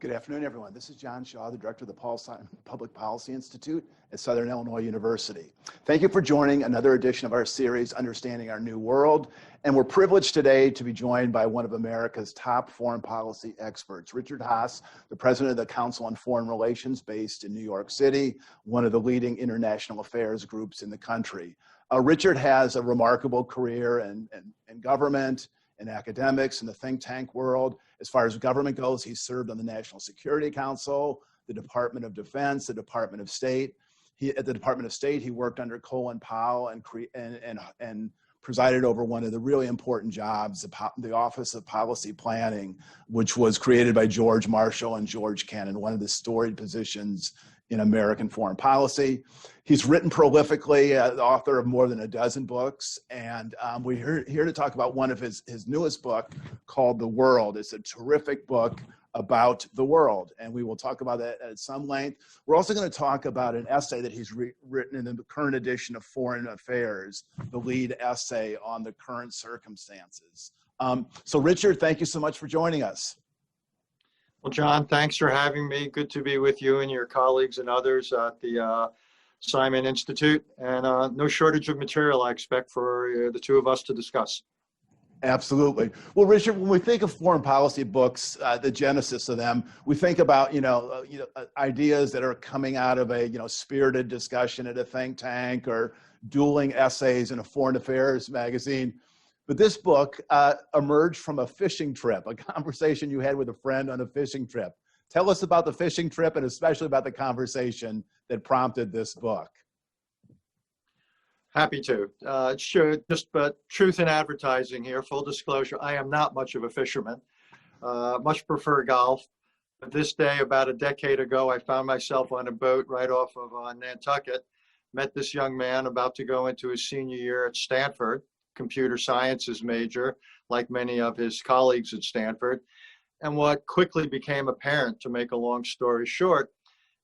Good afternoon, everyone. This is John Shaw, the director of the Public Policy Institute at Southern Illinois University. Thank you for joining another edition of our series, Understanding Our New World. And we're privileged today to be joined by one of America's top foreign policy experts, Richard Haass, the president of the Council on Foreign Relations based in New York City, one of the leading international affairs groups in the country. Richard has a remarkable career in government, in academics, in the think tank world. As far as government goes, he's served on the National Security Council, the Department of Defense, the Department of State. At the Department of State, he worked under Colin Powell and presided over one of the really important jobs, the Office of Policy Planning, which was created by George Marshall and George Kennan, one of the storied positions in American foreign policy. He's written prolifically, the author of more than a dozen books, and we're here to talk about one of his newest book called The World. It's a terrific book about the world, and we will talk about that at some length. We're also going to talk about an essay that he's written in the current edition of Foreign Affairs, the lead essay on the current circumstances. So Richard, thank you so much for joining us. Well, John, thanks for having me. Good to be with you and your colleagues and others at the Simon Institute. And no shortage of material I expect for the two of us to discuss. Absolutely. Well, Richard, when we think of foreign policy books, the genesis of them, we think about ideas that are coming out of a spirited discussion at a think tank or dueling essays in a foreign affairs magazine. But this book emerged from a fishing trip, a conversation you had with a friend on a fishing trip. Tell us about the fishing trip and especially about the conversation that prompted this book. Happy to. Sure, but truth in advertising here, full disclosure, I am not much of a fisherman, much prefer golf. But this day, about a decade ago, I found myself on a boat right off of Nantucket, met this young man about to go into his senior year at Stanford, computer sciences major, like many of his colleagues at Stanford. And what quickly became apparent, to make a long story short,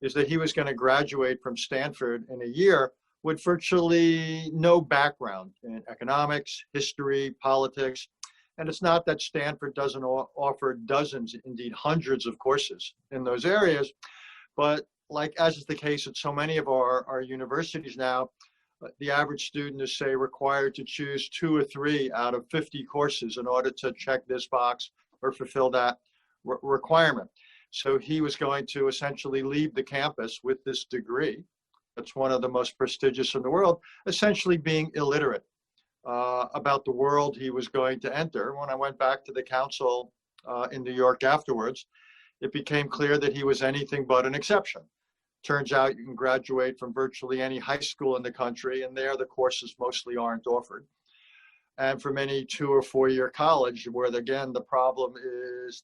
is that he was going to graduate from Stanford in a year with virtually no background in economics, history, politics. And it's not that Stanford doesn't offer dozens, indeed hundreds of courses in those areas, but like as is the case at so many of our universities now, the average student is, say, required to choose 2 or 3 out of 50 courses in order to check this box or fulfill that requirement. So he was going to essentially leave the campus with this degree. That's one of the most prestigious in the world, essentially being illiterate about the world he was going to enter. When I went back to the council in New York afterwards, it became clear that he was anything but an exception. Turns out you can graduate from virtually any high school in the country, and there the courses mostly aren't offered. And from any 2 or 4 year college, where again the problem is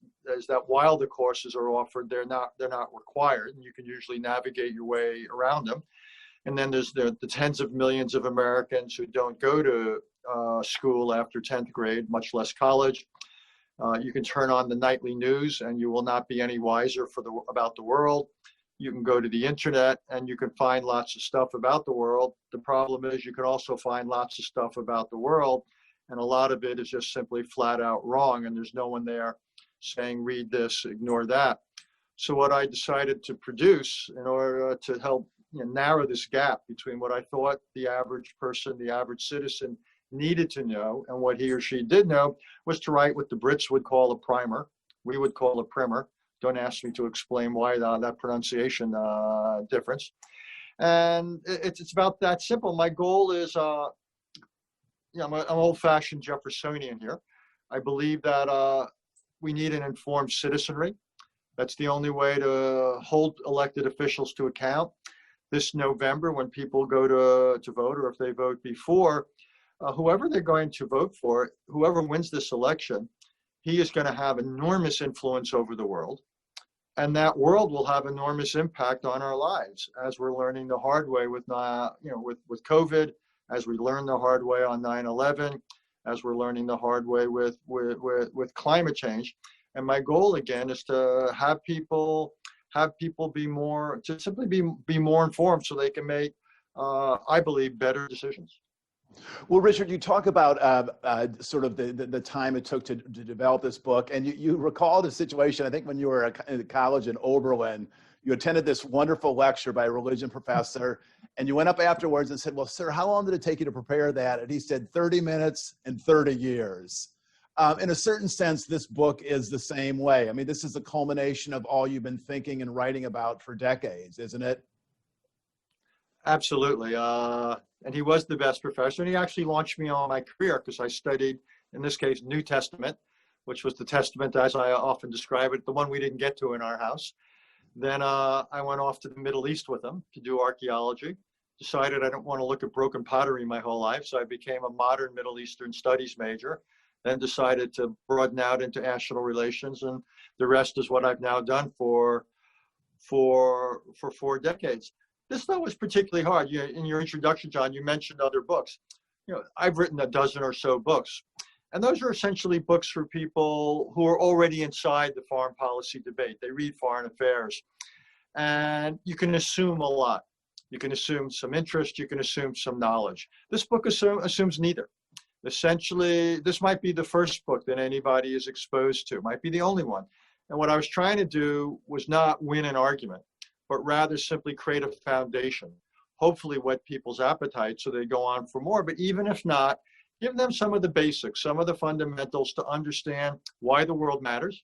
that while the courses are offered, they're not required, and you can usually navigate your way around them. And then there's the tens of millions of Americans who don't go to school after 10th grade, much less college. You can turn on the nightly news, and you will not be any wiser about the world. You can go to the internet and you can find lots of stuff about the world. The problem is you can also find lots of stuff about the world, and a lot of it is just simply flat out wrong, and there's no one there saying read this, ignore that. So what I decided to produce in order to help narrow this gap between what I thought the average person, the average citizen needed to know and what he or she did know was to write what the Brits would call a primer. We would call a primer. Don't ask me to explain why that pronunciation difference. And it's about that simple. My goal is, I'm old-fashioned Jeffersonian here. I believe that we need an informed citizenry. That's the only way to hold elected officials to account. This November, when people go to vote, or if they vote before, whoever they're going to vote for, whoever wins this election, he is going to have enormous influence over the world. And that world will have enormous impact on our lives, as we're learning the hard way with COVID, as we learned the hard way on 9/11, as we're learning the hard way with climate change. And my goal again is to have people be more, to simply be more informed so they can make, I believe, better decisions. Well, Richard, you talk about sort of the time it took to develop this book, and you recalled a situation, I think when you were in college in Oberlin, you attended this wonderful lecture by a religion professor, and you went up afterwards and said, well, sir, how long did it take you to prepare that? And he said, 30 minutes and 30 years. In a certain sense, this book is the same way. I mean, this is a culmination of all you've been thinking and writing about for decades, isn't it? Absolutely. And he was the best professor. And he actually launched me on my career because I studied, in this case, New Testament, which was the Testament, as I often describe it, the one we didn't get to in our house. Then I went off to the Middle East with him to do archaeology. Decided I didn't want to look at broken pottery my whole life, so I became a modern Middle Eastern studies major. Then decided to broaden out into national relations, and the rest is what I've now done for 4 decades. This, though, was particularly hard. In your introduction, John, you mentioned other books. I've written a dozen or so books, and those are essentially books for people who are already inside the foreign policy debate. They read foreign affairs, and you can assume a lot. You can assume some interest. You can assume some knowledge. This book assumes neither. Essentially, this might be the first book that anybody is exposed to. It might be the only one. And what I was trying to do was not win an argument, but rather simply create a foundation, hopefully whet people's appetite so they go on for more. But even if not, give them some of the basics, some of the fundamentals to understand why the world matters,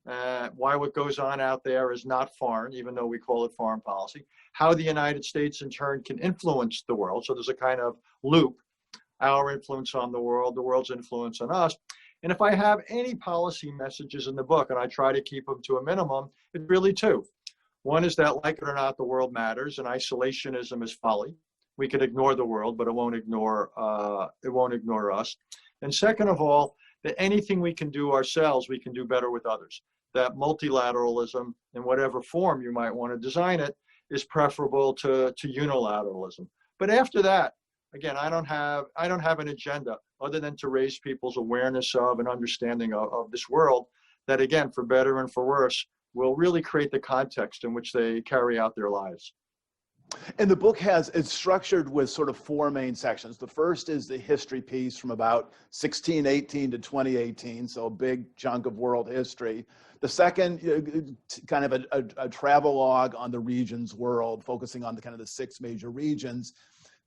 why what goes on out there is not foreign, even though we call it foreign policy, how the United States in turn can influence the world. So there's a kind of loop, our influence on the world's influence on us. And if I have any policy messages in the book, and I try to keep them to a minimum, it's really two. One is that, like it or not, the world matters, and isolationism is folly. We can ignore the world, but it won't ignore us. And second of all, that anything we can do ourselves, we can do better with others. That multilateralism, in whatever form you might want to design it, is preferable to unilateralism. But after that, again, I don't have an agenda other than to raise people's awareness of and understanding of this world that, again, for better and for worse, will really create the context in which they carry out their lives. And the book it's structured with sort of 4 main sections. The first is the history piece from about 1618 to 2018, so a big chunk of world history. The second, kind of a travelogue on the region's world, focusing on the 6 major regions.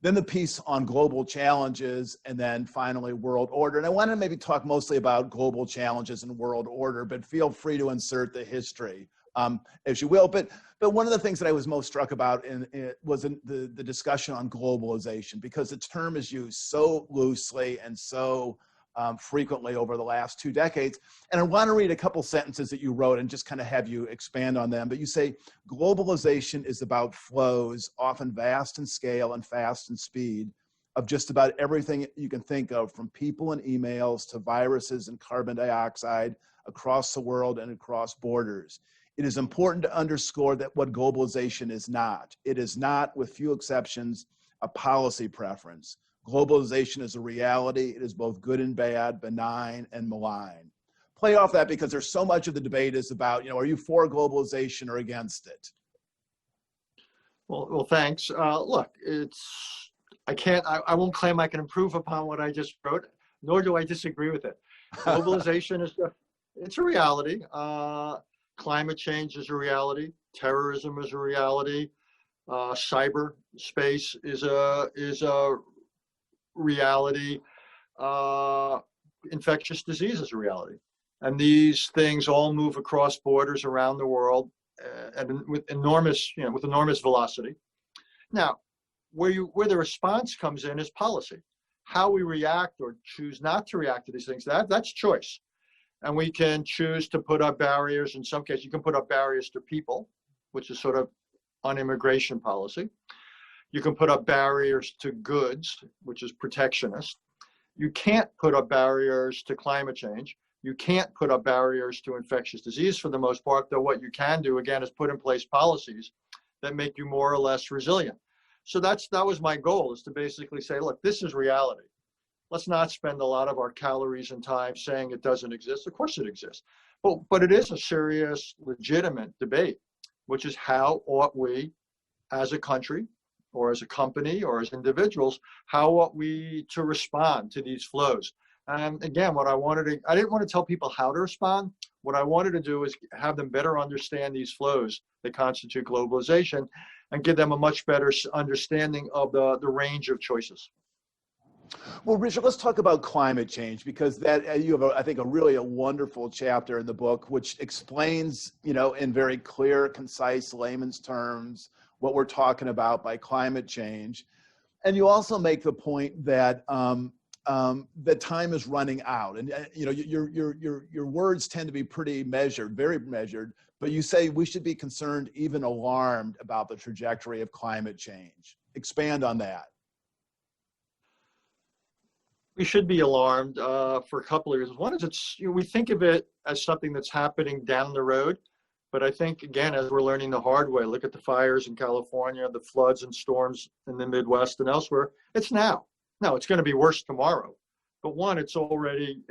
Then the piece on global challenges, and then finally world order. And I want to maybe talk mostly about global challenges and world order, but feel free to insert the history as you will. But one of the things that I was most struck about was the discussion on globalization, because the term is used so loosely and so frequently over the last 2 decades. And I want to read a couple sentences that you wrote and just kind of have you expand on them. But you say, globalization is about flows, often vast in scale and fast in speed, of just about everything you can think of, from people and emails to viruses and carbon dioxide across the world and across borders. It is important to underscore that what globalization is not. It is not, with few exceptions, a policy preference. Globalization is a reality. It is both good and bad, benign and malign. Play off that, because there's so much of the debate is about, are you for globalization or against it? Well, thanks. Look, I won't claim I can improve upon what I just wrote, nor do I disagree with it. Globalization it's a reality. Climate change is a reality. Terrorism is a reality. Cyberspace is a reality. Infectious disease is a reality. And these things all move across borders around the world and with enormous velocity. Now, where the response comes in is policy. How we react or choose not to react to these things, that's choice. And we can choose to put up barriers. In some cases, you can put up barriers to people, which is sort of on immigration policy. You can put up barriers to goods, which is protectionist. You can't put up barriers to climate change. You can't put up barriers to infectious disease for the most part, though what you can do, again, is put in place policies that make you more or less resilient. So that was my goal, is to basically say, look, this is reality. Let's not spend a lot of our calories and time saying it doesn't exist. Of course it exists. But it is a serious, legitimate debate, which is how ought we, as a country, or as a company or as individuals, how ought we to respond to these flows? And again, I didn't want to tell people how to respond. What I wanted to do is have them better understand these flows that constitute globalization and give them a much better understanding of the range of choices. Well, Richard, let's talk about climate change, because that you have, I think, a wonderful chapter in the book which explains, in very clear, concise, layman's terms, what we're talking about by climate change. And you also make the point that that time is running out, and your words tend to be pretty measured, very measured. But you say we should be concerned, even alarmed, about the trajectory of climate change. Expand on that. We should be alarmed for a couple of reasons. One is we think of it as something that's happening down the road, but I think, again, as we're learning the hard way, look at the fires in California, the floods and storms in the Midwest and elsewhere. It's now. Now it's going to be worse tomorrow, but one, it's already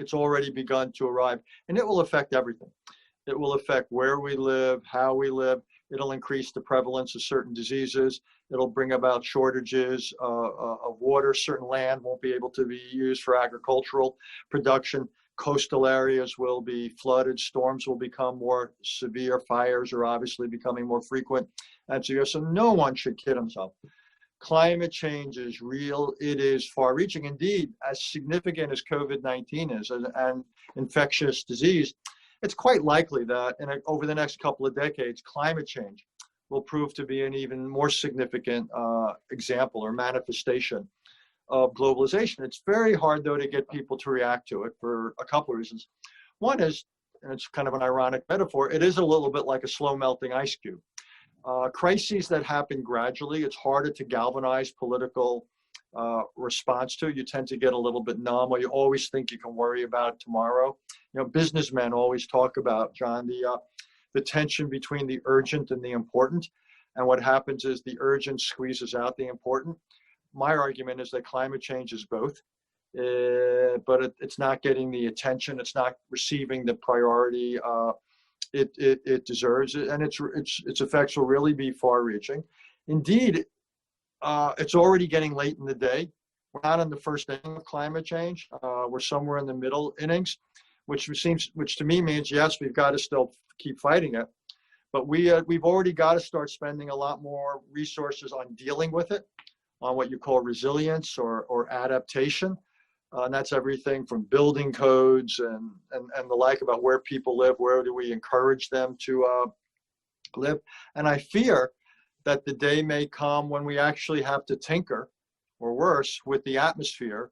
begun to arrive, and it will affect everything. It will affect where we live, how we live. It'll increase the prevalence of certain diseases. It'll bring about shortages of water. Certain land won't be able to be used for agricultural production. Coastal areas will be flooded. Storms will become more severe. Fires are obviously becoming more frequent. And so no one should kid himself. Climate change is real. It is far-reaching. Indeed, as significant as COVID-19 is and infectious disease, it's quite likely that over the next couple of decades, climate change will prove to be an even more significant example or manifestation of globalization. It's very hard, though, to get people to react to it for a couple of reasons. One is, and it's kind of an ironic metaphor, it is a little bit like a slow melting ice cube. Crises that happen gradually, it's harder to galvanize political response to. You tend to get a little bit numb, or you always think you can worry about tomorrow. Businessmen always talk about, John, the tension between the urgent and the important. And what happens is the urgent squeezes out the important. My argument is that climate change is both, but it's not getting the attention. It's not receiving the priority it deserves, and its effects will really be far-reaching. Indeed, it's already getting late in the day. We're not in the first inning of climate change. We're somewhere in the middle innings, which to me means, yes, we've got to still keep fighting it, but we've already got to start spending a lot more resources on dealing with it, on what you call resilience or adaptation. And that's everything from building codes and the like about where people live, where do we encourage them to live. And I fear that the day may come when we actually have to tinker, or worse, with the atmosphere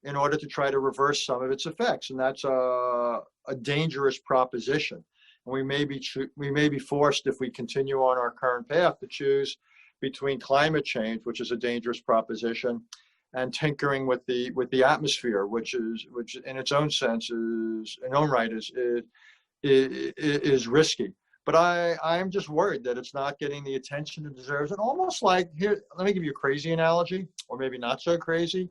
in order to try to reverse some of its effects. And that's a dangerous proposition. And we may be forced, if we continue on our current path, to choose between climate change, which is a dangerous proposition, and tinkering with the atmosphere, which in its own sense is risky. But I'm just worried that it's not getting the attention it deserves. And almost like, here, let me give you a crazy analogy, or maybe not so crazy.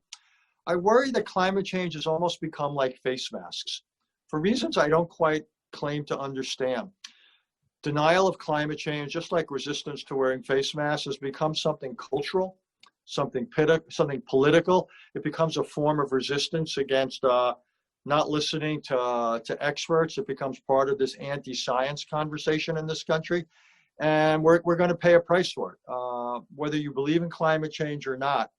I worry that climate change has almost become like face masks, for reasons I don't quite claim to understand. Denial of climate change, just like resistance to wearing face masks, has become something cultural, something political. It becomes a form of resistance against not listening to experts. It becomes part of this anti-science conversation in this country. And we're going to pay a price for it. Whether you believe in climate change or not,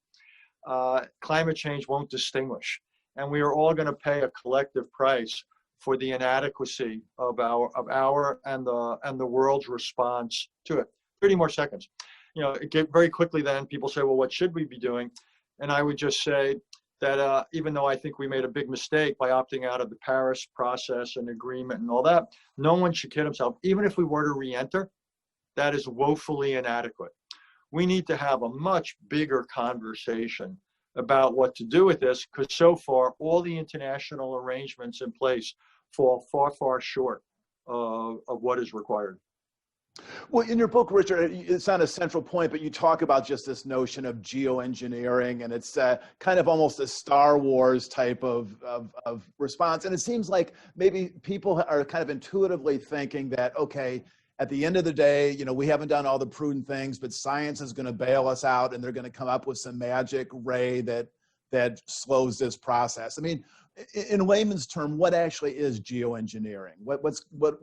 climate change won't distinguish. And we are all going to pay a collective price for the inadequacy of our and the world's response to it. 30 more seconds. Very quickly then people say, well, what should we be doing? And I would just say that even though I think we made a big mistake by opting out of the Paris process and agreement and all that, no one should kid himself. Even if we were to re-enter, that is woefully inadequate. We need to have a much bigger conversation about what to do with this, because so far all the international arrangements in place fall far, far short of what is required. Well, in your book, Richard, it's not a central point, but you talk about just this notion of geoengineering, and it's kind of almost a Star Wars type of response. And it seems like maybe people are kind of intuitively thinking that, okay, at the end of the day, we haven't done all the prudent things, but science is going to bail us out, and they're going to come up with some magic ray that slows this process. I mean, in layman's term, what actually is geoengineering? What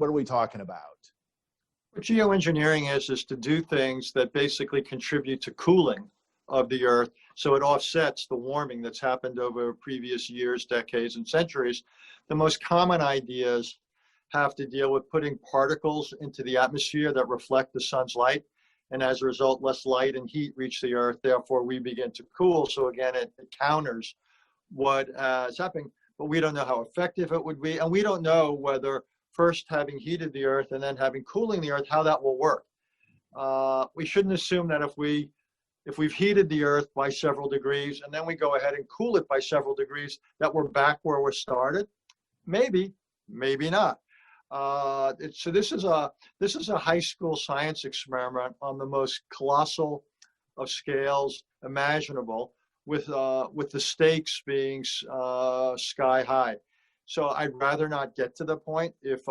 are we talking about? What geoengineering is to do things that basically contribute to cooling of the earth, so it offsets the warming that's happened over previous years, decades, and centuries. The most common ideas have to deal with putting particles into the atmosphere that reflect the sun's light, and as a result, less light and heat reach the earth. Therefore, we begin to cool. So again, it counters what is happening, but we don't know how effective it would be, and we don't know whether first having heated the earth and then having cooling the earth, how that will work. We shouldn't assume that if we've heated the earth by several degrees and then we go ahead and cool it by several degrees, that we're back where we started. Maybe, maybe not. So this is a high school science experiment on the most colossal of scales imaginable, with the stakes being sky high. So I'd rather not get to the point if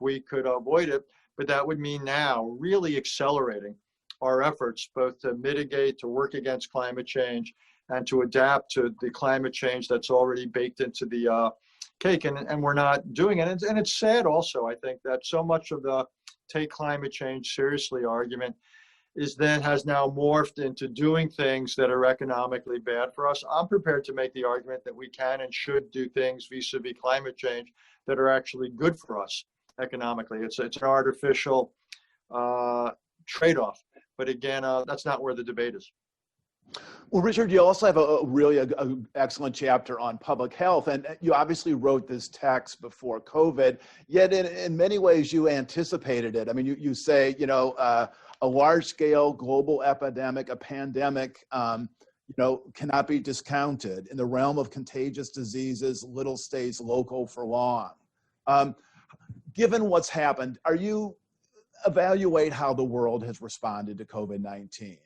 we could avoid it, but that would mean now really accelerating our efforts both to mitigate, to work against climate change, and to adapt to the climate change that's already baked into the cake, and we're not doing it. And it's sad also, I think, that so much of the take climate change seriously argument has now morphed into doing things that are economically bad for us. I'm prepared to make the argument that we can and should do things vis-a-vis climate change that are actually good for us economically. It's an artificial trade-off. But again, that's not where the debate is. Well, Richard, you also have a really excellent chapter on public health, and you obviously wrote this text before COVID, yet in many ways you anticipated it. I mean, you say, a large-scale global epidemic, a pandemic, cannot be discounted. In the realm of contagious diseases, little stays local for long. Given what's happened, are you evaluate how the world has responded to COVID-19?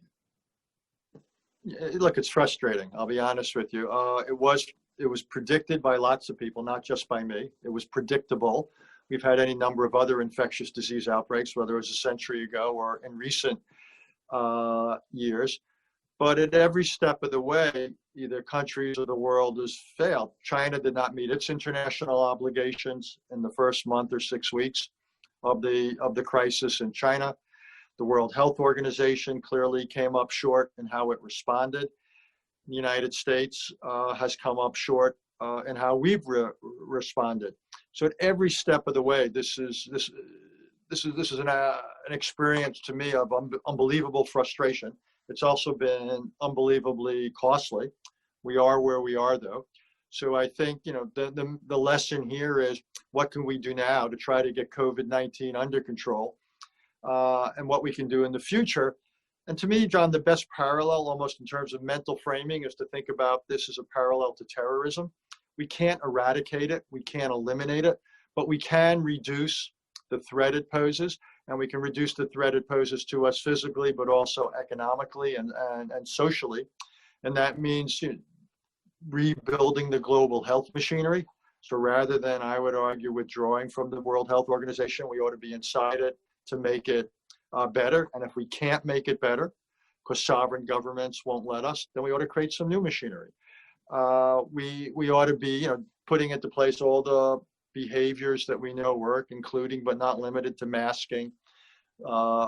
Look, it's frustrating. I'll be honest with you. It was predicted by lots of people, not just by me. It was predictable. We've had any number of other infectious disease outbreaks, whether it was a century ago or in recent years. But at every step of the way, either countries or the world has failed. China did not meet its international obligations in the first month or 6 weeks of the crisis in China. The World Health Organization clearly came up short in how it responded. The United States has come up short in how we've responded. So at every step of the way, this is an experience to me of unbelievable frustration. It's also been unbelievably costly. We are where we are, though. So I think the lesson here is, what can we do now to try to get COVID-19 under control, and what we can do in the future. And to me, John, the best parallel, almost in terms of mental framing, is to think about this as a parallel to terrorism. We can't eradicate it, we can't eliminate it, but we can reduce the threat it poses, and we can reduce the threat it poses to us physically, but also economically and socially. And that means rebuilding the global health machinery. So rather than, I would argue, withdrawing from the World Health Organization, we ought to be inside it to make it better. And if we can't make it better, because sovereign governments won't let us, then we ought to create some new machinery. We ought to be, putting into place all the behaviors that we know work, including but not limited to masking.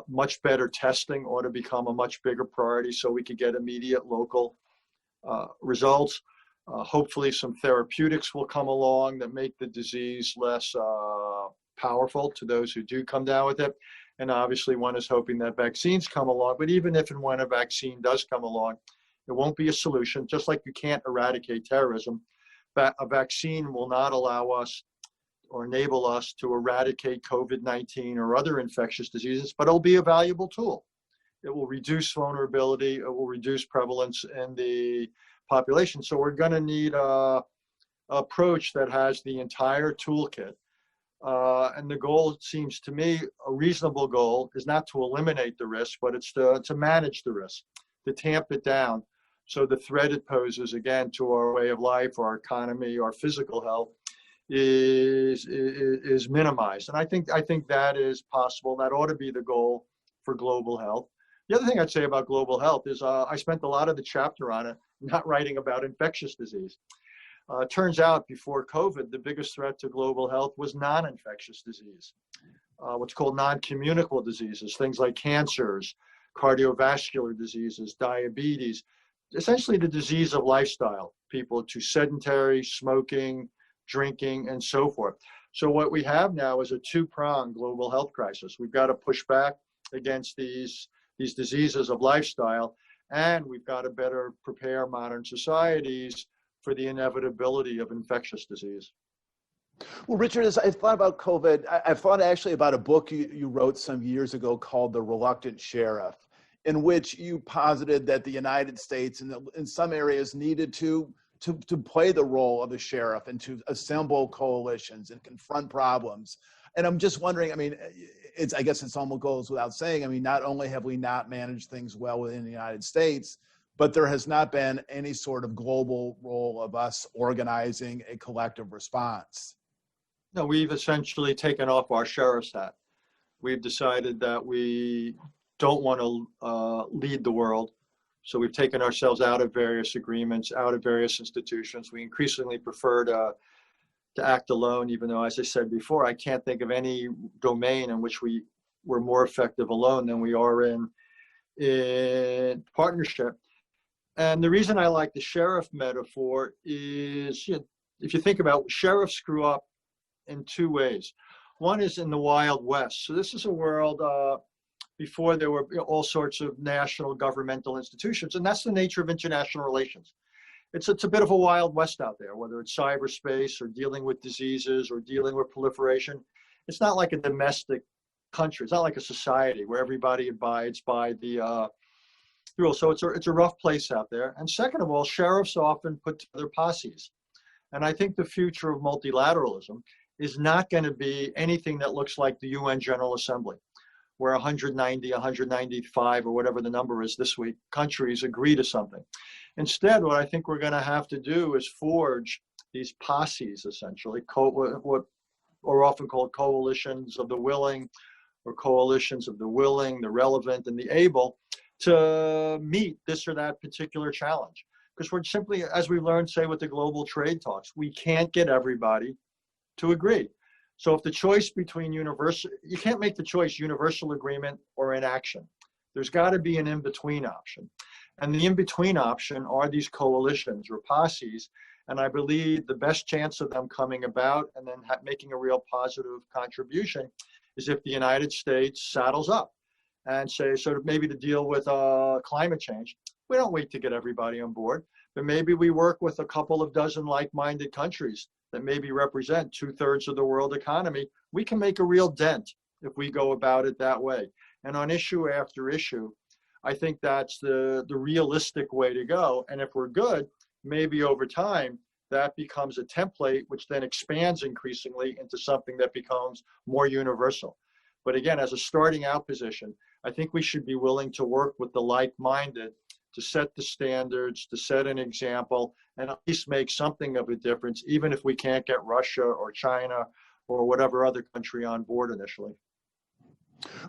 Much better testing ought to become a much bigger priority, so we could get immediate local results. Hopefully some therapeutics will come along that make the disease less powerful to those who do come down with it. And obviously one is hoping that vaccines come along, but even if and when a vaccine does come along, it won't be a solution. Just like you can't eradicate terrorism, but a vaccine will not allow us or enable us to eradicate COVID-19 or other infectious diseases, but it'll be a valuable tool. It will reduce vulnerability, it will reduce prevalence in the population. So we're gonna need an approach that has the entire toolkit. And the goal, it seems to me, a reasonable goal, is not to eliminate the risk, but it's to manage the risk, to tamp it down. So the threat it poses, again, to our way of life, our economy, our physical health, is minimized. And I think that is possible. That ought to be the goal for global health. The other thing I'd say about global health is I spent a lot of the chapter on it, not writing about infectious disease. Turns out before COVID, the biggest threat to global health was non-infectious disease, what's called non-communicable diseases, things like cancers, cardiovascular diseases, diabetes, essentially the disease of lifestyle, people to sedentary, smoking, drinking, and so forth. So what we have now is a two-pronged global health crisis. We've got to push back against these diseases of lifestyle, and we've got to better prepare modern societies for the inevitability of infectious disease. Well, Richard, as I thought about COVID, I've thought actually about a book you wrote some years ago called The Reluctant Sheriff, in which you posited that the United States in some areas needed to play the role of a sheriff and to assemble coalitions and confront problems. And I'm just wondering, I mean, I guess it's almost goes without saying, I mean, not only have we not managed things well within the United States, but there has not been any sort of global role of us organizing a collective response. No, we've essentially taken off our sheriff's hat. We've decided that we don't want to lead the world. So we've taken ourselves out of various agreements, out of various institutions. We increasingly prefer to act alone, even though, as I said before, I can't think of any domain in which we're more effective alone than we are in partnership. And the reason I like the sheriff metaphor is, if you think about sheriffs grew up in two ways. One is in the Wild West. So this is a world before there were all sorts of national governmental institutions, and that's the nature of international relations. It's a bit of a Wild West out there, whether it's cyberspace or dealing with diseases or dealing with proliferation. It's not like a domestic country. It's not like a society where everybody abides by the rules. So it's a rough place out there. And second of all, sheriffs often put together posses. And I think the future of multilateralism is not going to be anything that looks like the UN General Assembly, where 190, 195, or whatever the number is this week, countries agree to something. Instead, what I think we're going to have to do is forge these posses, essentially, what are often called coalitions of the willing, or coalitions of the willing, the relevant, and the able, to meet this or that particular challenge. Because we're simply, as we learned, say, with the global trade talks, we can't get everybody to agree. So if the choice between you can't make the choice universal agreement or inaction. There's got to be an in-between option. And the in-between option are these coalitions or posses. And I believe the best chance of them coming about and then making a real positive contribution is if the United States saddles up and say, sort of maybe to deal with climate change. We don't wait to get everybody on board, but maybe we work with a couple of dozen like-minded countries that maybe represent 2/3 of the world economy. We can make a real dent if we go about it that way. And on issue after issue, I think that's the realistic way to go. And if we're good, maybe over time, that becomes a template, which then expands increasingly into something that becomes more universal. But again, as a starting out position, I think we should be willing to work with the like-minded to set the standards, to set an example, and at least make something of a difference, even if we can't get Russia or China or whatever other country on board initially.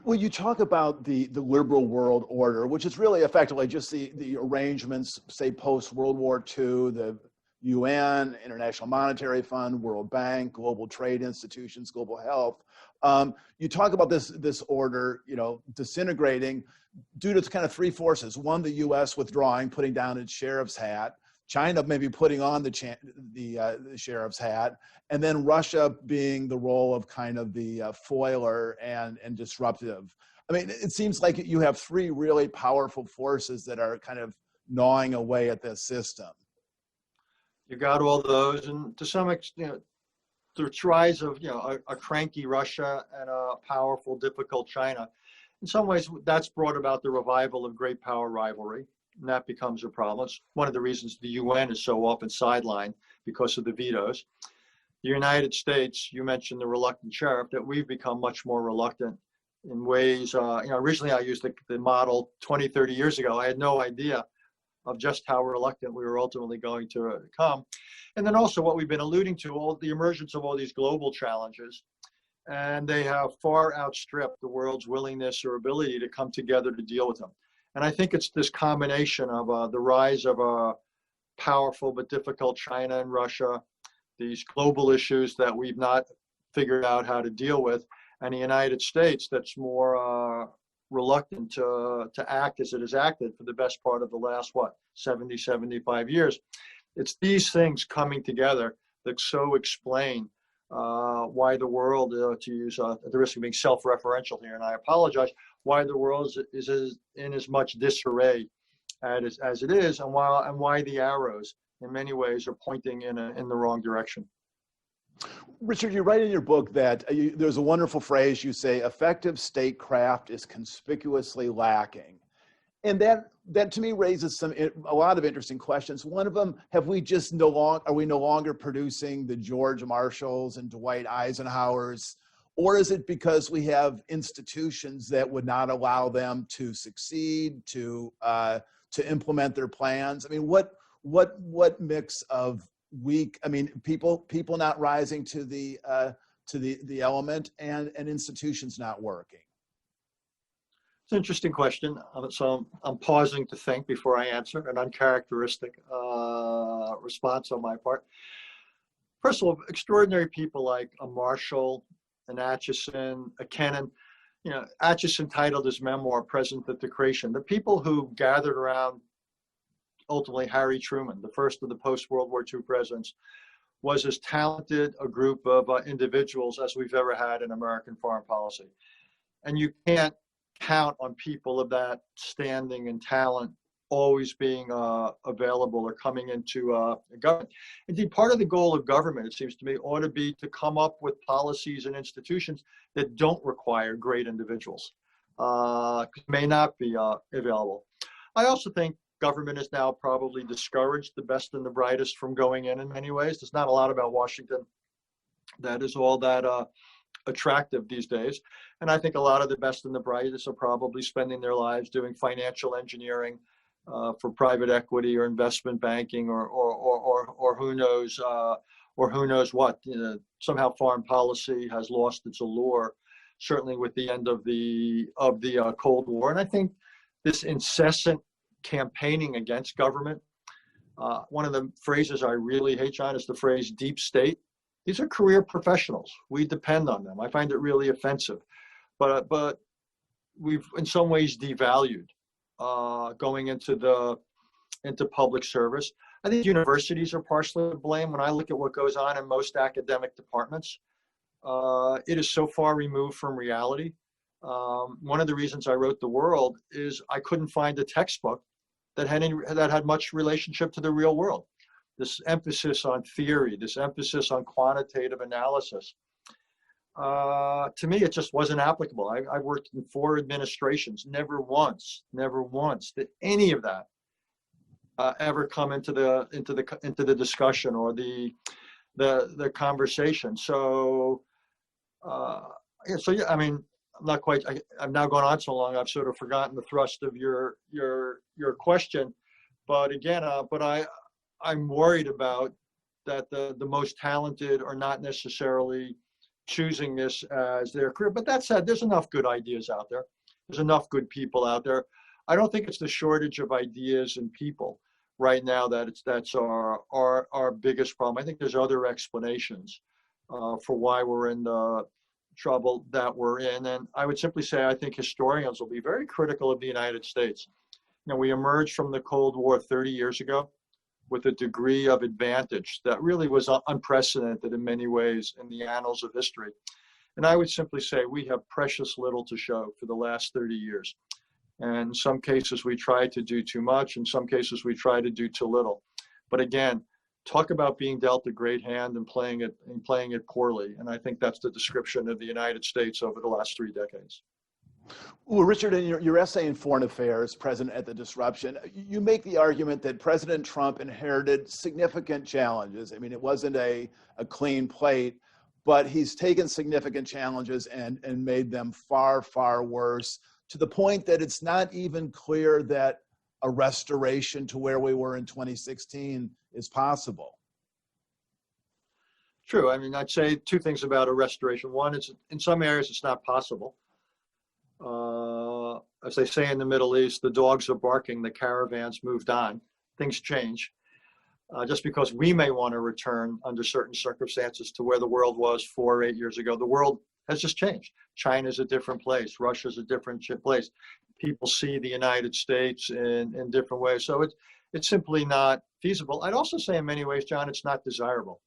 Well, you talk about the liberal world order, which is really effectively just the arrangements, say, post-World War II, the UN, International Monetary Fund, World Bank, global trade institutions, global health. You talk about this order, disintegrating due to kind of three forces. One, the U.S. withdrawing, putting down its sheriff's hat. China maybe putting on the sheriff's hat, and then Russia being the role of kind of the foiler and disruptive. I mean, it seems like you have three really powerful forces that are kind of gnawing away at this system. You got all those, and to some extent, the rise of a cranky Russia and a powerful, difficult China. In some ways, that's brought about the revival of great power rivalry, and that becomes a problem. It's one of the reasons the UN is so often sidelined because of the vetoes. The United States, you mentioned the reluctant sheriff, that we've become much more reluctant in ways. Originally I used the model 20, 30 years ago. I had no idea of just how reluctant we were ultimately going to come. And then also what we've been alluding to, all the emergence of all these global challenges, and they have far outstripped the world's willingness or ability to come together to deal with them. And I think it's this combination of the rise of a powerful but difficult China and Russia, these global issues that we've not figured out how to deal with, and the United States that's more reluctant to act as it has acted for the best part of the last, 70, 75 years. It's these things coming together that so explain why the world, to use at the risk of being self-referential here, and I apologize, why the world is in as much disarray as it is, and why the arrows in many ways are pointing in the wrong direction. Richard, you write in your book that there's a wonderful phrase you say, effective statecraft is conspicuously lacking. And that to me raises a lot of interesting questions. One of them, are we no longer producing the George Marshalls and Dwight Eisenhowers? Or is it because we have institutions that would not allow them to succeed, to implement their plans? I mean, what mix of people not rising to the element and institutions not working? It's an interesting question. So I'm pausing to think before I answer, an uncharacteristic response on my part. First of all, extraordinary people like a Marshall, an Atchison, a Kennan. Atchison titled his memoir, Present at the Creation. The people who gathered around ultimately Harry Truman, the first of the post-World War II presidents, was as talented a group of individuals as we've ever had in American foreign policy. And you can't count on people of that standing and talent always being available or coming into government. Indeed, part of the goal of government, it seems to me, ought to be to come up with policies and institutions that don't require great individuals, may not be available. I also think government has now probably discouraged the best and the brightest from going in many ways. There's not a lot about Washington that is all that attractive these days. And I think a lot of the best and the brightest are probably spending their lives doing financial engineering for private equity or investment banking or who knows what. Somehow foreign policy has lost its allure, certainly with the end of the Cold War. And I think this incessant campaigning against government, one of the phrases I really hate, John, is the phrase deep state. These are career professionals. We depend on them. I find it really offensive, but we've in some ways devalued going into public service. I think universities are partially to blame. When I look at what goes on in most academic departments, it is so far removed from reality. One of the reasons I wrote The World is I couldn't find a textbook that had much relationship to the real world. This emphasis on theory, this emphasis on quantitative analysis, to me, it just wasn't applicable. I worked in 4 administrations. Never once did any of that ever come into the discussion or the conversation. So yeah, I mean, I'm not quite. I've now gone on so long. I've sort of forgotten the thrust of your question. But again, I'm worried about that the most talented are not necessarily choosing this as their career. But that said, there's enough good ideas out there. There's enough good people out there. I don't think it's the shortage of ideas and people right now that's our biggest problem. I think there's other explanations for why we're in the trouble that we're in. And I would simply say I think historians will be very critical of the United States. We emerged from the Cold War 30 years ago with a degree of advantage that really was unprecedented in many ways in the annals of history. And I would simply say we have precious little to show for the last 30 years. And in some cases, we try to do too much. In some cases, we try to do too little. But again, talk about being dealt a great hand and playing it poorly. And I think that's the description of the United States over the last 3 decades. Well, Richard, in your essay in Foreign Affairs, Present at the Disruption, you make the argument that President Trump inherited significant challenges. I mean, it wasn't a clean plate, but he's taken significant challenges and made them far, far worse, to the point that it's not even clear that a restoration to where we were in 2016 is possible? True. I mean, I'd say two things about a restoration. One, it's in some areas it's not possible. As they say in the Middle East, the dogs are barking, the caravans moved on. Things change. Just because we may want to return under certain circumstances to where the world was 4 or 8 years ago, the world has just changed. China's a different place. Russia's a different place. People see the United States in different ways. So it's simply not feasible. I'd also say in many ways, John, it's not desirable.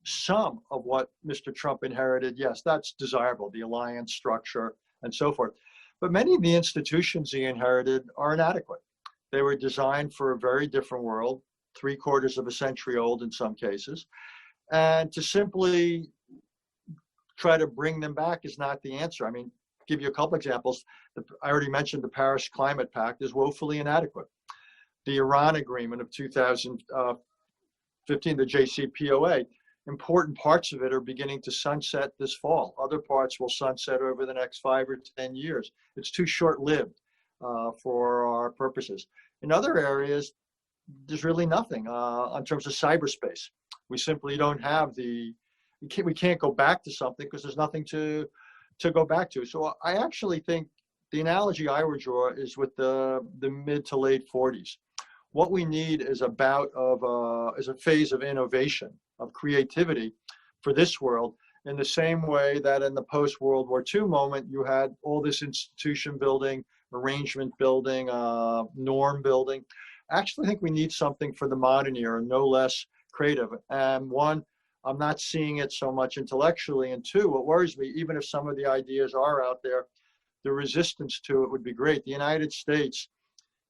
Some of what Mr. Trump inherited, yes, that's desirable, the alliance structure and so forth. But many of the institutions he inherited are inadequate. They were designed for a very different world, 3/4 of a century old in some cases. And to simply try to bring them back is not the answer. I mean, give you a couple examples. I already mentioned the Paris Climate Pact is woefully inadequate. The Iran agreement of 2015, the JCPOA, important parts of it are beginning to sunset this fall. Other parts will sunset over the next 5 or 10 years. It's too short-lived for our purposes. In other areas, there's really nothing in terms of cyberspace. We simply don't have we can't go back to something because there's nothing to go back to. So I actually think the analogy I would draw is with the mid to late 40s. What we need is a phase of innovation, of creativity for this world, in the same way that in the post-World War II moment, you had all this institution building, arrangement building, norm building. I actually think we need something for the modern era, no less creative. And one, I'm not seeing it so much intellectually. And two, what worries me, even if some of the ideas are out there, the resistance to it would be great. The United States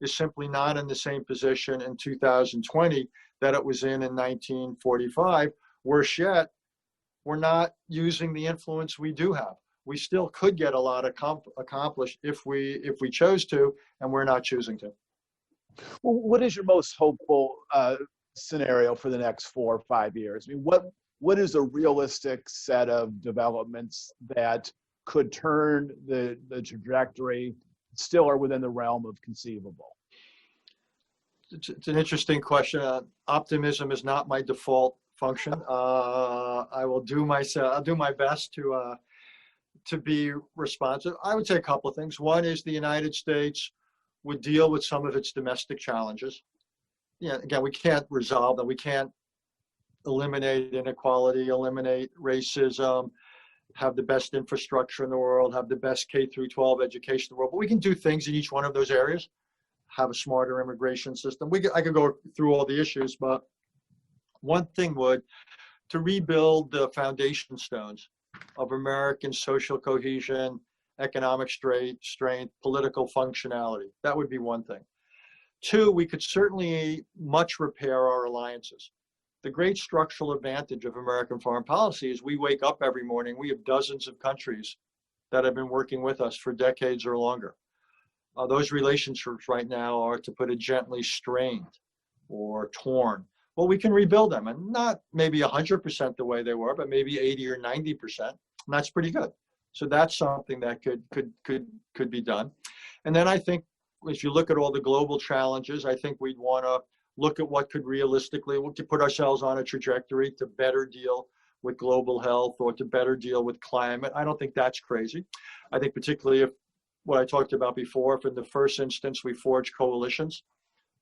is simply not in the same position in 2020 that it was in 1945. Worse yet, we're not using the influence we do have. We still could get a lot accomplished if we chose to, and we're not choosing to. Well, what is your most hopeful scenario for the next 4 or 5 years? I mean, what is a realistic set of developments that could turn the trajectory, still are within the realm of conceivable? It's an interesting question. Optimism is not my default function. I'll do my best to be responsive. I would say a couple of things. One is the United States would deal with some of its domestic challenges. Yeah, again, we can't resolve them. We can't eliminate inequality, eliminate racism, have the best infrastructure in the world, have the best K through 12 education in the world. But we can do things in each one of those areas. Have a smarter immigration system. I could go through all the issues, but one thing would, to rebuild the foundation stones of American social cohesion, economic strength, political functionality. That would be one thing. Two, we could certainly much repair our alliances. The great structural advantage of American foreign policy is we wake up every morning, we have dozens of countries that have been working with us for decades or longer. Those relationships right now are, to put it gently, strained or torn. Well, we can rebuild them, and not maybe 100% the way they were, but maybe 80 or 90%, and that's pretty good. So that's something that could be done. And then I think if you look at all the global challenges, I think we'd want to look at what could realistically, we could put ourselves on a trajectory to better deal with global health or to better deal with climate. I don't think that's crazy. I think particularly if what I talked about before, if in the first instance we forge coalitions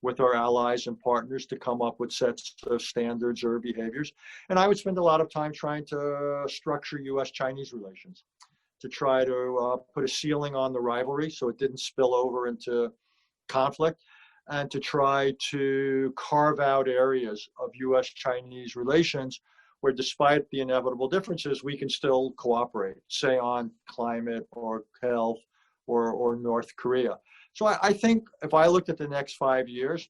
with our allies and partners to come up with sets of standards or behaviors. And I would spend a lot of time trying to structure US-Chinese relations, to try to put a ceiling on the rivalry so it didn't spill over into conflict, and to try to carve out areas of US-Chinese relations where, despite the inevitable differences, we can still cooperate, say on climate or health or North Korea. So I think if I looked at the next 5 years,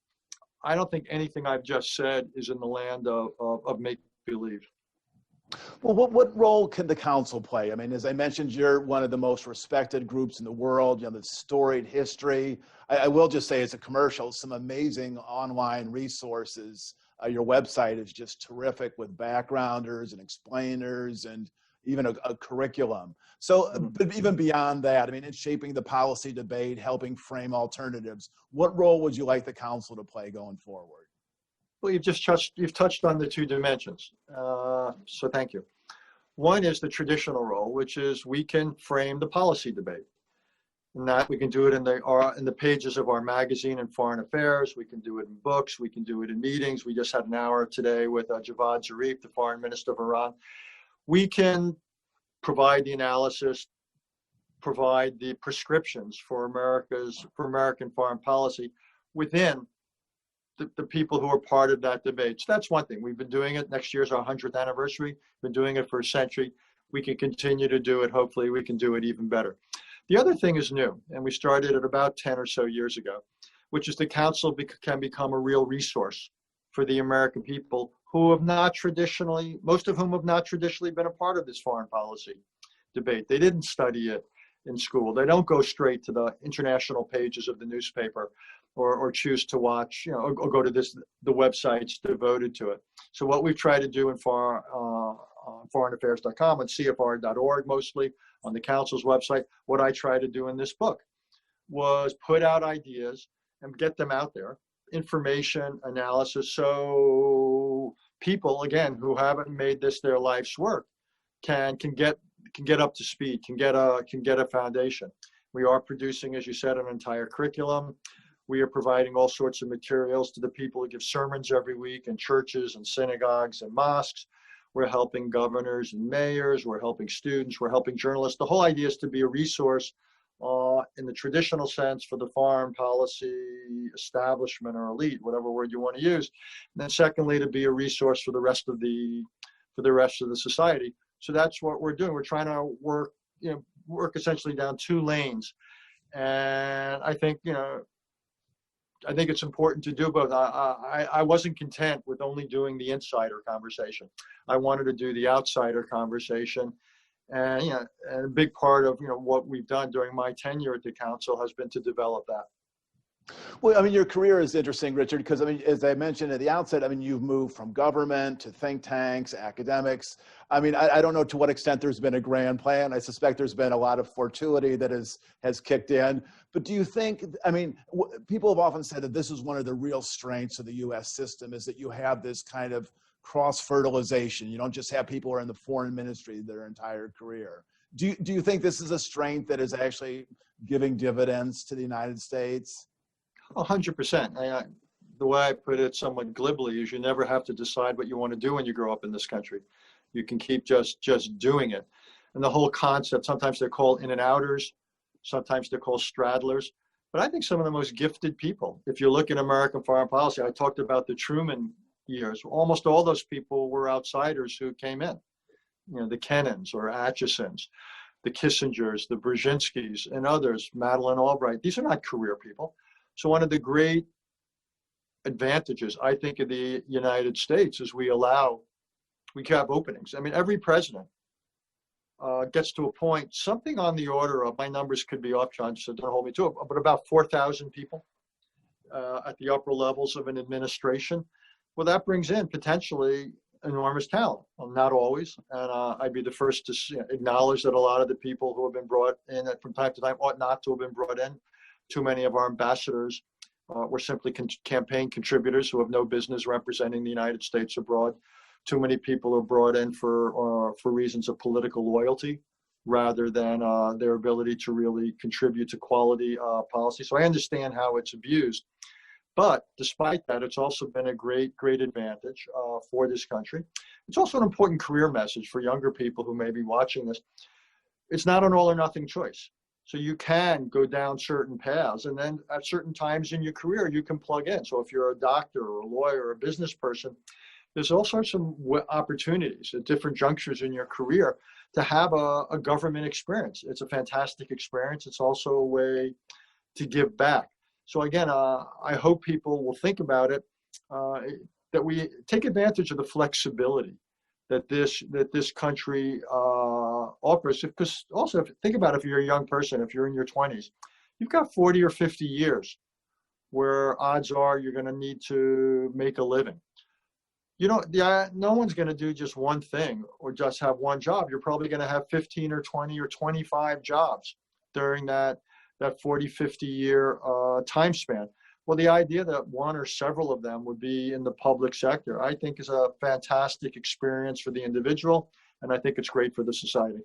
I don't think anything I've just said is in the land of make-believe. Well, what role can the council play? I mean, as I mentioned, you're one of the most respected groups in the world. You know, the storied history. I will just say, as a commercial, some amazing online resources. Your website is just terrific with backgrounders and explainers, and even a curriculum. So, but even beyond that, I mean, it's shaping the policy debate, helping frame alternatives. What role would you like the council to play going forward? Well, you've touched on the two dimensions. So thank you. One is the traditional role, which is we can frame the policy debate. And that we can do it in the pages of our magazine and Foreign Affairs. We can do it in books. We can do it in meetings. We just had an hour today with Javad Zarif, the Foreign Minister of Iran. We can provide the analysis, provide the prescriptions for American foreign policy within the people who are part of that debate. So that's one thing. We've been doing it. Next year's our 100th anniversary. Been doing it for a century. We can continue to do it. Hopefully we can do it even better. The other thing is new, and we started it about 10 or so years ago, which is the council can become a real resource for the American people who have not traditionally, most of whom have not traditionally been a part of this foreign policy debate. They didn't study it in school. They don't go straight to the international pages of the newspaper or choose to watch, or go to the websites devoted to it. So what we've tried to do in foreignaffairs.com and CFR.org mostly, on the council's website, what I try to do in this book was put out ideas and get them out there, information, analysis, so people, again, who haven't made this their life's work can get up to speed, can get a foundation. We are producing, as you said, an entire curriculum. We are providing all sorts of materials to the people who give sermons every week in churches and synagogues and mosques. We're helping governors and mayors. We're helping students. We're helping journalists. The whole idea is to be a resource in the traditional sense for the foreign policy establishment or elite, whatever word you want to use. And then secondly, to be a resource for the rest of the society. So that's what we're doing. We're trying to work essentially down two lanes. And I think, it's important to do both. I wasn't content with only doing the insider conversation. I wanted to do the outsider conversation. And, and a big part of, what we've done during my tenure at the council has been to develop that. Well, I mean, your career is interesting, Richard, because, I mean, as I mentioned at the outset, I mean, you've moved from government to think tanks, academics. I mean, I don't know to what extent there's been a grand plan. I suspect there's been a lot of fortuity that has kicked in. But do you think, I mean, people have often said that this is one of the real strengths of the U.S. system, is that you have this kind of cross-fertilization. You don't just have people who are in the foreign ministry their entire career. Do you think this is a strength that is actually giving dividends to the United States? 100%. The way I put it somewhat glibly is you never have to decide what you want to do when you grow up in this country. You can keep just doing it. And the whole concept, sometimes they're called in and outers, sometimes they're called straddlers. But I think some of the most gifted people, if you look at American foreign policy, I talked about the Truman years. Almost all those people were outsiders who came in. The Kennans or Atchisons, the Kissingers, the Brzezinskis, and others, Madeleine Albright. These are not career people. So one of the great advantages, I think, of the United States is we have openings. I mean, every president gets to a point, something on the order of, my numbers could be off, John, so don't hold me to it, but about 4,000 people at the upper levels of an administration. Well, that brings in potentially enormous talent. Well, not always, and I'd be the first to acknowledge that a lot of the people who have been brought in from time to time ought not to have been brought in. Too many of our ambassadors were simply campaign contributors who have no business representing the United States abroad. Too many people are brought in for reasons of political loyalty rather than their ability to really contribute to quality policy. So I understand how it's abused. But despite that, it's also been a great advantage for this country. It's also an important career message for younger people who may be watching this. It's not an all or nothing choice. So you can go down certain paths, and then at certain times in your career, you can plug in. So if you're a doctor or a lawyer or a business person, there's all sorts of opportunities at different junctures in your career to have a government experience. It's a fantastic experience. It's also a way to give back. So again, I hope people will think about it, that we take advantage of the flexibility that this country offers. Because also, think about it, if you're a young person, if you're in your 20s, you've got 40 or 50 years where odds are you're going to need to make a living. no one's going to do just one thing or just have one job. You're probably going to have 15 or 20 or 25 jobs during that 40, 50 year time span. Well, the idea that one or several of them would be in the public sector, I think is a fantastic experience for the individual, and I think it's great for the society.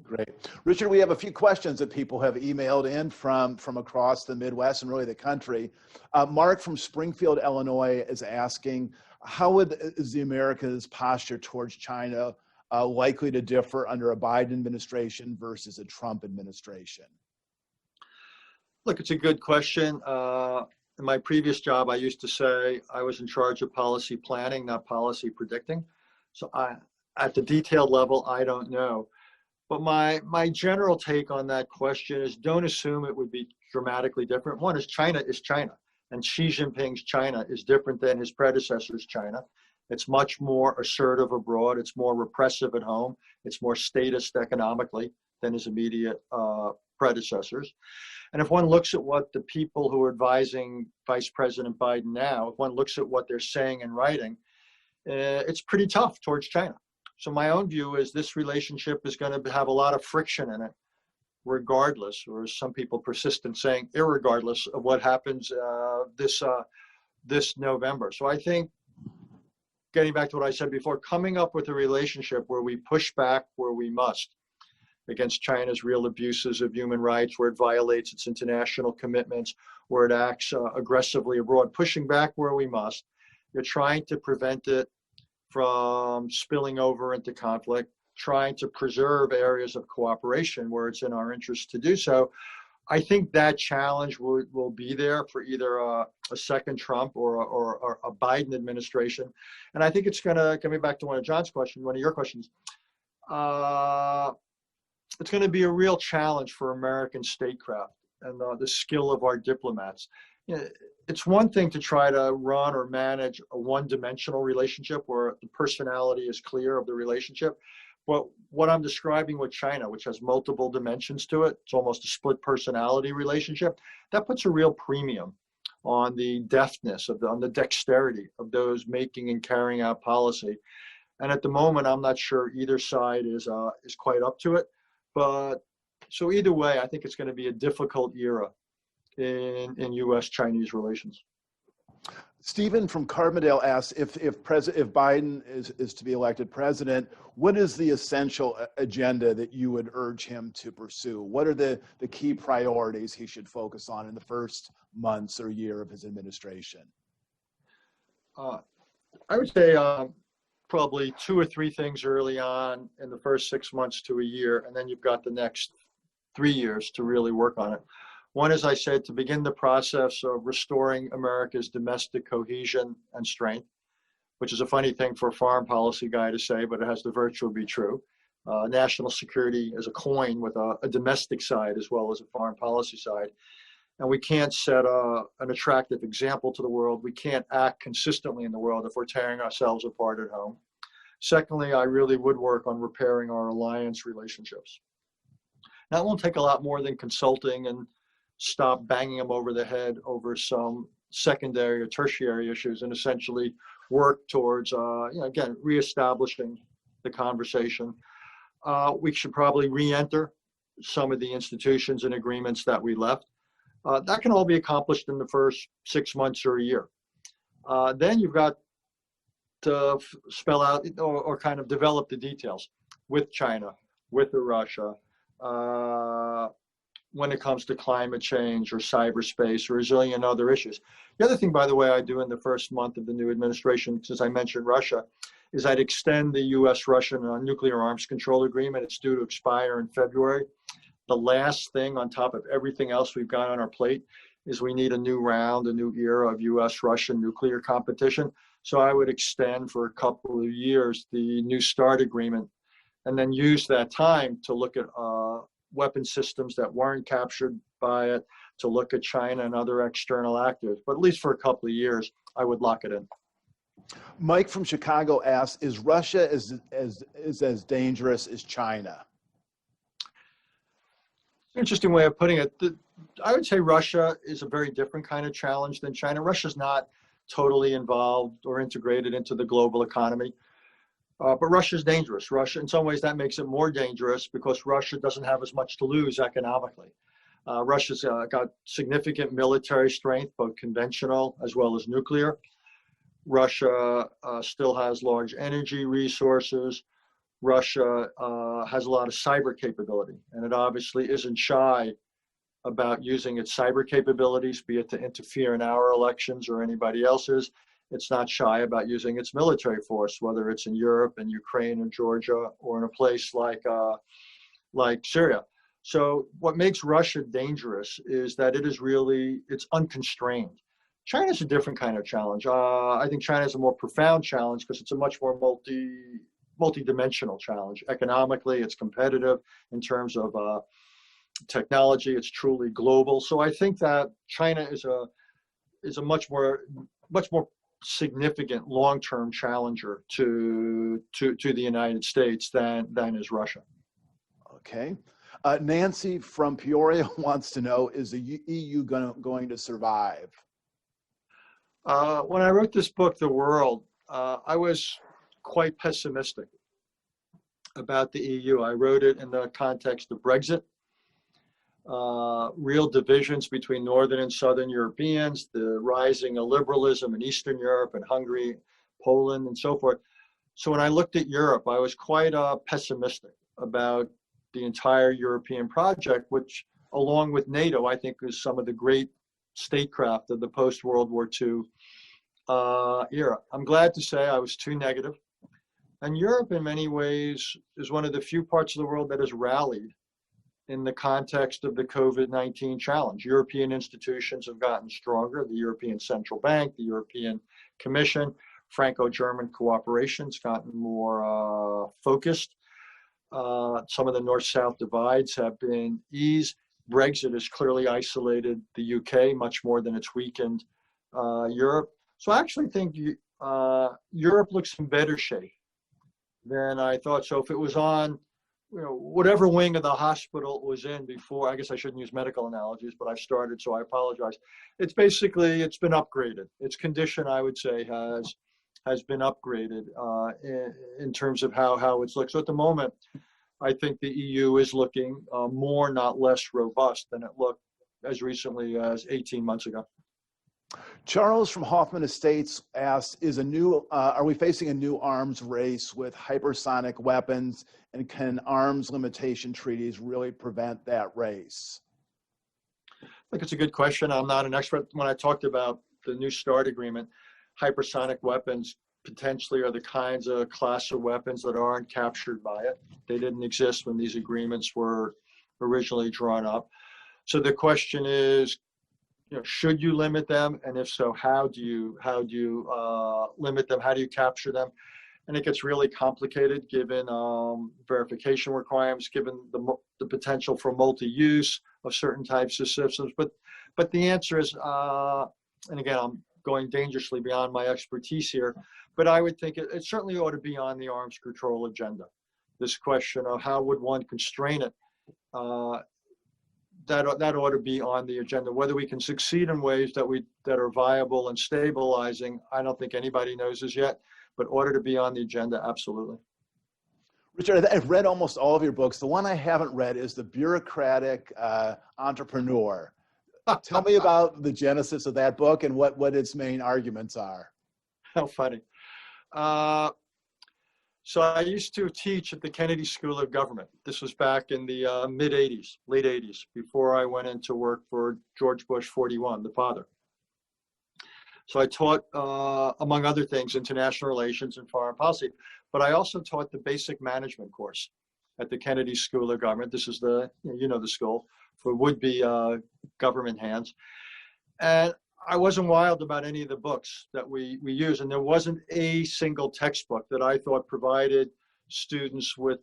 Great. Richard, we have a few questions that people have emailed in from across the Midwest and really the country. Mark from Springfield, Illinois is asking, how is the America's posture towards China likely to differ under a Biden administration versus a Trump administration? Look, it's a good question. In my previous job, I used to say I was in charge of policy planning, not policy predicting. So at the detailed level, I don't know. But my general take on that question is, don't assume it would be dramatically different. One is China, and Xi Jinping's China is different than his predecessor's China. It's much more assertive abroad. It's more repressive at home. It's more statist economically than his immediate predecessors. And if one looks at what the people who are advising Vice President Biden now, if one looks at what they're saying and writing, it's pretty tough towards China. So my own view is this relationship is going to have a lot of friction in it, regardless, or as some people persist in saying, irregardless of what happens this November. So I think, getting back to what I said before, coming up with a relationship where we push back where we must against China's real abuses of human rights, where it violates its international commitments, where it acts aggressively abroad, pushing back where we must. You're trying to prevent it from spilling over into conflict, trying to preserve areas of cooperation where it's in our interest to do so. I think that challenge will be there for either a second Trump or a Biden administration. And I think it's going to, coming back to one of your questions, it's going to be a real challenge for American statecraft and the skill of our diplomats. It's one thing to try to run or manage a one-dimensional relationship where the personality is clear of the relationship. But what I'm describing with China, which has multiple dimensions to it, it's almost a split personality relationship, that puts a real premium on the deftness, on the dexterity of those making and carrying out policy. And at the moment, I'm not sure either side is quite up to it. But so either way, I think it's going to be a difficult era in U.S.-Chinese relations. Stephen from Carbondale asks, if Biden is to be elected president, what is the essential agenda that you would urge him to pursue? What are the key priorities he should focus on in the first months or year of his administration? I would say probably 2 or 3 things early on in the first 6 months to a year, and then you've got the next 3 years to really work on it. One, as I said, to begin the process of restoring America's domestic cohesion and strength, which is a funny thing for a foreign policy guy to say, but it has the virtue of be true. National security is a coin with a domestic side as well as a foreign policy side. And we can't set an attractive example to the world. We can't act consistently in the world if we're tearing ourselves apart at home. Secondly, I really would work on repairing our alliance relationships. That won't take a lot more than consulting and stop banging them over the head over some secondary or tertiary issues, and essentially work towards, again, reestablishing the conversation. We should probably re-enter some of the institutions and agreements that we left. That can all be accomplished in the first 6 months or a year. Then you've got to spell out or kind of develop the details with China, with Russia, when it comes to climate change or cyberspace or a zillion other issues. The other thing, by the way, I do in the first month of the new administration, since I mentioned Russia, is I'd extend the U.S.-Russian nuclear arms control agreement. It's due to expire in February. The last thing on top of everything else we've got on our plate is we need a new round, a new era of U.S.-Russian nuclear competition. So I would extend for a couple of years the New START agreement, and then use that time to look at weapon systems that weren't captured by it, to look at China and other external actors. But at least for a couple of years, I would lock it in. Mike from Chicago asks, is Russia as dangerous as China? Interesting way of putting it. I would say Russia is a very different kind of challenge than China. Russia's not totally involved or integrated into the global economy. But Russia is dangerous. Russia, in some ways, that makes it more dangerous because Russia doesn't have as much to lose economically. Russia's got significant military strength, both conventional as well as nuclear. Russia still has large energy resources. Russia has a lot of cyber capability, and it obviously isn't shy about using its cyber capabilities, be it to interfere in our elections or anybody else's. It's not shy about using its military force, whether it's in Europe and Ukraine and Georgia or in a place like Syria. So what makes Russia dangerous is that it's unconstrained. China's a different kind of challenge. I think China is a more profound challenge because it's a much more multi-dimensional challenge. Economically, it's competitive in terms of technology. It's truly global. So I think that China is a much more significant long-term challenger to the United States than is Russia. Okay. Nancy from Peoria wants to know, is the EU going to survive? When I wrote this book, The World, I was quite pessimistic about the EU. I wrote it in the context of Brexit, real divisions between Northern and Southern Europeans, the rising of liberalism in Eastern Europe and Hungary, Poland, and so forth. So when I looked at Europe, I was quite pessimistic about the entire European project, which, along with NATO, I think is some of the great statecraft of the post-World War II era. I'm glad to say I was too negative. And Europe, in many ways, is one of the few parts of the world that has rallied in the context of the COVID-19 challenge. European institutions have gotten stronger. The European Central Bank, the European Commission, Franco-German cooperation's gotten more focused. Some of the north-south divides have been eased. Brexit has clearly isolated the UK much more than it's weakened Europe. So I actually think Europe looks in better shape than I thought. So if it was on, whatever wing of the hospital it was in before, I guess I shouldn't use medical analogies, but I've started, so I apologize. It's been upgraded. Its condition, I would say, has been upgraded in terms of how it's looked. So at the moment, I think the EU is looking more, not less robust than it looked as recently as 18 months ago. Charles from Hoffman Estates asks, are we facing a new arms race with hypersonic weapons, and can arms limitation treaties really prevent that race? I think it's a good question. I'm not an expert. When I talked about the New START agreement, hypersonic weapons potentially are the kinds of class of weapons that aren't captured by it. They didn't exist when these agreements were originally drawn up. So the question is, should you limit them? And if so, how do you limit them? How do you capture them? And it gets really complicated given verification requirements, given the potential for multi-use of certain types of systems. But the answer is, and again, I'm going dangerously beyond my expertise here, but I would think it certainly ought to be on the arms control agenda. This question of how would one constrain it, that ought to be on the agenda. Whether we can succeed in ways that are viable and stabilizing, I don't think anybody knows as yet, but ought to be on the agenda, absolutely. Richard, I've read almost all of your books. The one I haven't read is The Bureaucratic Entrepreneur. Tell me about the genesis of that book and what its main arguments are. How funny. So I used to teach at the Kennedy School of Government. This was back in the mid-'80s, late '80s, before I went into work for George Bush 41, the father. So I taught, among other things, international relations and foreign policy, but I also taught the basic management course at the Kennedy School of Government. This is the school for would-be government hands. And I wasn't wild about any of the books that we use, and there wasn't a single textbook that I thought provided students with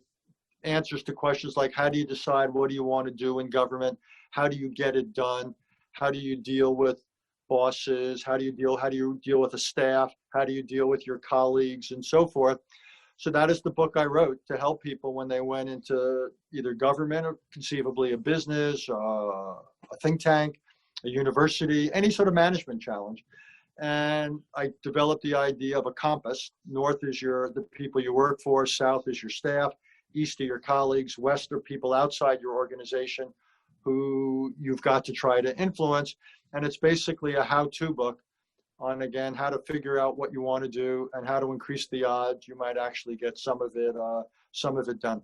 answers to questions like, how do you decide what do you want to do in government? How do you get it done? How do you deal with bosses? How do you deal with a staff? How do you deal with your colleagues and so forth? So that is the book I wrote to help people when they went into either government or conceivably a business, a think tank, a university, any sort of management challenge. And I developed the idea of a compass. North is the people you work for, south is your staff, east are your colleagues, west are people outside your organization who you've got to try to influence. And it's basically a how-to book on, again, how to figure out what you want to do and how to increase the odds you might actually get some of it done.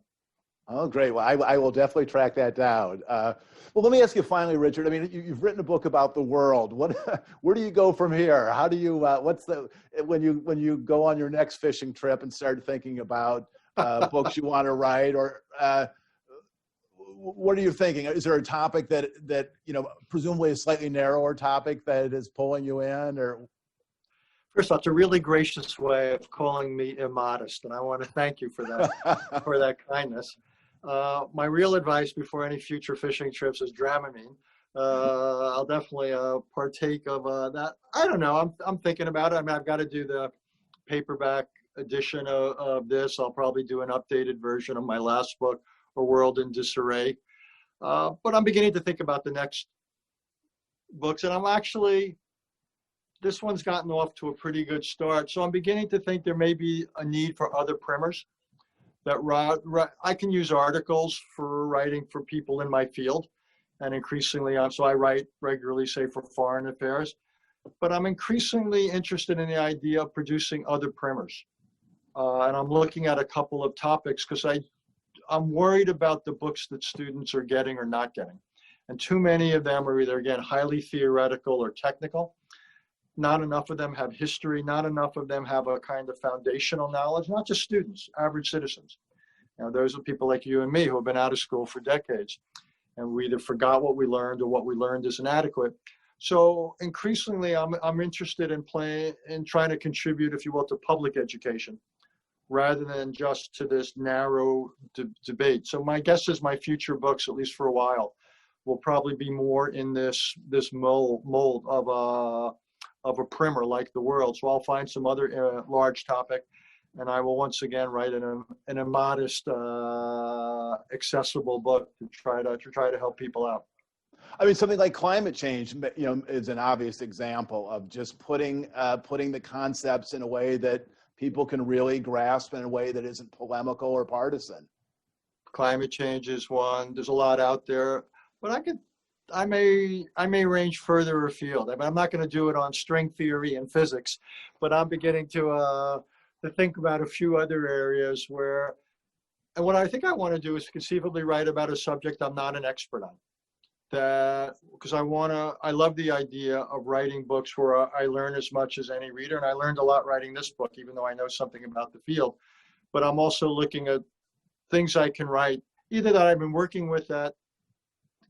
Oh, great. Well, I will definitely track that down. Well, let me ask you finally, Richard. I mean, you've written a book about the world. Where do you go from here? How do you, when you go on your next fishing trip and start thinking about books you want to write, or what are you thinking? Is there a topic that presumably a slightly narrower topic that is pulling you in, or? First of all, it's a really gracious way of calling me immodest, and I want to thank you for that, for that kindness. My real advice before any future fishing trips is Dramamine. I'll definitely partake of that. I don't know. I'm thinking about it. I mean, I've got to do the paperback edition of this. I'll probably do an updated version of my last book, A World in Disarray. But I'm beginning to think about the next books, and this one's gotten off to a pretty good start. So I'm beginning to think there may be a need for other primers that I can use articles for writing for people in my field. And increasingly, so I write regularly, say, for foreign affairs. But I'm increasingly interested in the idea of producing other primers. And I'm looking at a couple of topics because I'm worried about the books that students are getting or not getting. And too many of them are either, again, highly theoretical or technical. Not enough of them have history. Not enough of them have a kind of foundational knowledge, not just students, average citizens. Those are people like you and me who have been out of school for decades. And we either forgot what we learned or what we learned is inadequate. So increasingly, I'm interested in trying to contribute, if you will, to public education, rather than just to this narrow debate. So my guess is my future books, at least for a while, will probably be more in this mold of a primer like The World. So I'll find some other large topic, and I will once again write an immodest, accessible book to try to help people out. I mean, something like climate change, is an obvious example of just putting the concepts in a way that people can really grasp, in a way that isn't polemical or partisan. Climate change is one. There's a lot out there, but I may range further afield. I mean, I'm not going to do it on string theory and physics, but I'm beginning to think about a few other areas where, and what I think I want to do is conceivably write about a subject I'm not an expert on. Because I love the idea of writing books where I learn as much as any reader, and I learned a lot writing this book, even though I know something about the field. But I'm also looking at things I can write, either that I've been working with at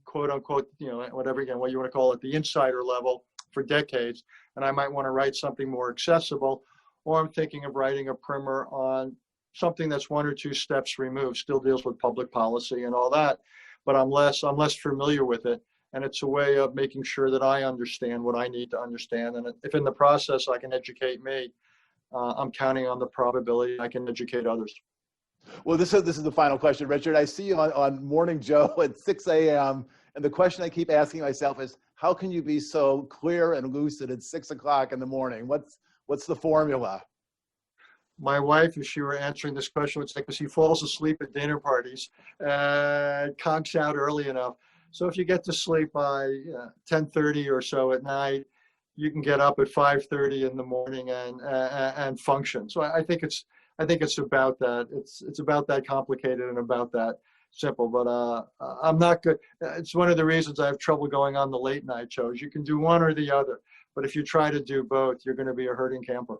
quote unquote, whatever, again, what you want to call it, the insider level for decades, and I might want to write something more accessible, or I'm thinking of writing a primer on something that's one or two steps removed, still deals with public policy and all that, but I'm less familiar with it, and it's a way of making sure that I understand what I need to understand, and if in the process I can educate me, I'm counting on the probability I can educate others. Well, this is the final question, Richard. I see you on Morning Joe at 6 a.m. And the question I keep asking myself is, how can you be so clear and lucid at 6 o'clock in the morning? What's the formula? My wife, if she were answering this question, would say, because she falls asleep at dinner parties, conks out early enough. So if you get to sleep by 10:30 or so at night, you can get up at 5:30 in the morning and function. So I think it's about that. It's about that complicated and about that simple, but I'm not good. It's one of the reasons I have trouble going on the late night shows. You can do one or the other, but if you try to do both, you're going to be a herding camper.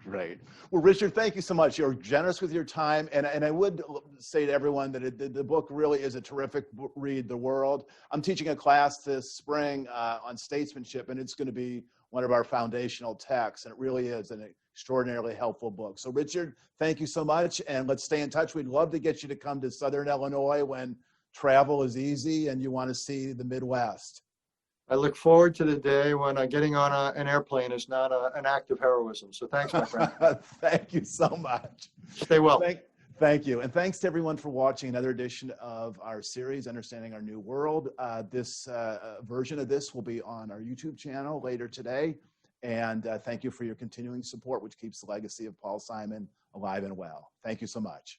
Great. Well, Richard, thank you so much. You're generous with your time, and I would say to everyone that the book really is a terrific read, The World. I'm teaching a class this spring on statesmanship, and it's going to be one of our foundational texts, and it really is an extraordinarily helpful book. So Richard, thank you so much, and let's stay in touch. We'd love to get you to come to Southern Illinois when travel is easy and you want to see the Midwest. I look forward to the day when getting on an airplane is not an act of heroism. So thanks, my friend. Thank you so much. Stay well. Thank you. And thanks to everyone for watching another edition of our series, Understanding Our New World. This version of this will be on our YouTube channel later today. And thank you for your continuing support, which keeps the legacy of Paul Simon alive and well. Thank you so much.